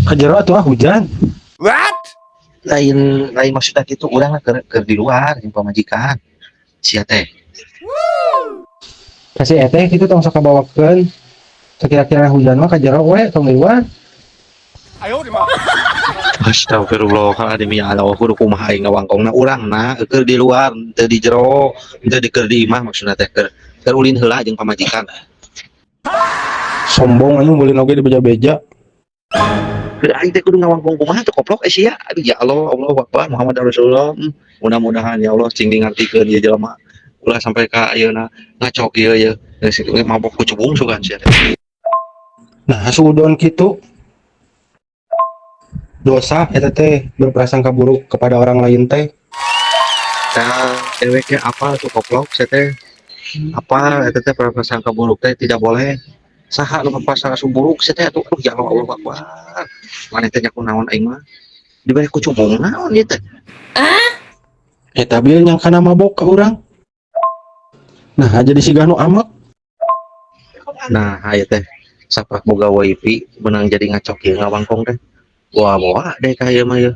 Kajero atuh hujan. What? Lain lain maksudnya gitu urang ke di luar jeung pamajikan sia teh. Kasih eteh kitu tong sok kabawakeun. Sekira-kira hujan mah kajero we tong di luar. Astagfirullahaladzim ya Allah kudu kumaha aing ngawangkongna urangna keur di luar teu di jero teu di keur di imah maksudna teh keur ulin heula jeung pamajikan. Sombong anjing mulin oge di beja-beja. Keur aing teh kudu ngawangkong kumaha teu koplok sia. Aduh ya Allah, Allahu Akbar Muhammad Rasulullah. Mudah-mudahan ya Allah cing dingartikeun ieu jelema ulah sampai ka ayeuna ngacok ieu ye mabok kucubung sugan sia. Nah, suudon kitu dosa eta teh berprasangka buruk kepada orang lain teh. Tah deweknya apa tuh koplok sia teh? Apa eta teh prasangka buruk teh tidak boleh. Saha nu prasangka buruk sia teh atuh ya Allah, Allahu Akbar. Maneh teh nya kunaon aing mah? Dibere kucubung naon ieu teh? Eta bil yang kana mabok ka urang. Nah, jadi sigah nu amek. Nah, aya teh sapak boga wifi benang jadi ngacok ieu ngawangkong teh. Wah, deh ka ieu mah ieu.